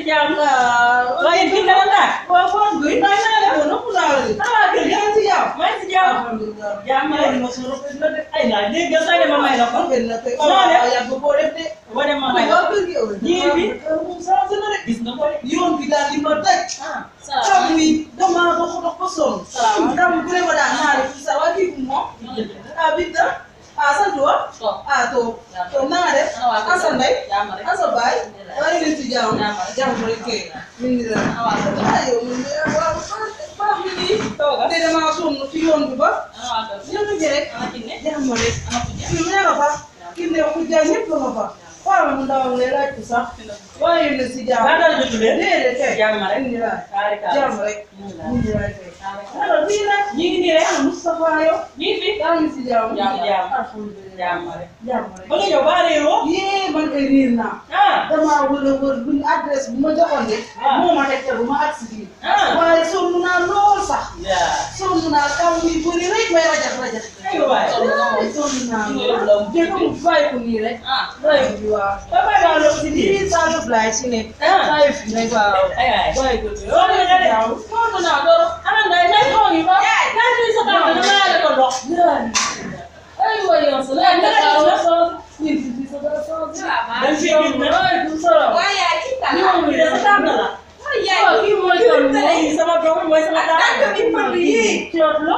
jàmm. waaw yéen kii dara daal. waaw foofu bi naa naa leen woon nëpp naa la de. kër gi yaa ngi si jàmm. maa ngi si jàmm. alhamdulilah. jàmm rek ma su rafet na de. ay naa dégg nga sax de ma may la ko. rafet na te. Soo def yàgg koo def de. boo dem ma may la waaw ko. kër gi yow. Jiir bi. moom changé na de. gis nga ko de. yoon bi daal li ma daj. salaam bi damaa dox dox ba sonn. salaam dam bu ne ma daan naa def sa waa kii bi moom. Binta. sant wa. to na nga def. asa ndey. asa baay. maa ngi leen ci jàmm. jàmm rek kay. yow waaw baax mi nii. te damaa sonn ci yoon bi ba. ñëpp ji rek. jàmm rek. fi mu ne nga fa. ki ne ku jàng ñëpp nga fa. waaw mu ndaw lay laaj ko sax. waaye leen ci jàmm. déedéet kay. jàmm rek. alors bii nag. ñu ngi nii rek. Moustapha yow. ñu ngi fi. yaa ngi ci jàmm. alhamdulilah. jàmm rek. ba nga ñëw ba réeroo. yee man kay riir naa. damaa wër a wër buñ adresse bu ma joxoon de. moo ma teg te bu ma agsi fii. waaye sonn naa lool sax. sonn naa kaw mi bëri rek may rajax rajax. sonn naa lool. jëkkul bàyyi ko nii rek. bàyyi ko nii waaw. ba la ci biir. lii saa yu laay ci ne. bàyyi fi rek waaw. bàyyi ko nii. sonn naa lool. ana ndey ndey moo ngi ba. yaa ngi sa tànk dama la ko dox. aywa yow sa laaj la saa yoo soo. ñun si biir sa dara soo. dañ fi gis ne. waaye yaa ci tànn. ñoom ñu sa tànk la. yaa kii mooy toll nii sama doom mooy sama tànk. bi pël yi. coot la.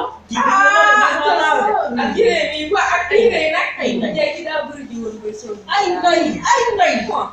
ak jëree bi quoi ak ay rey nag. ay jaay ci daa bëri jiwoon koy sol. ay ndey. bon.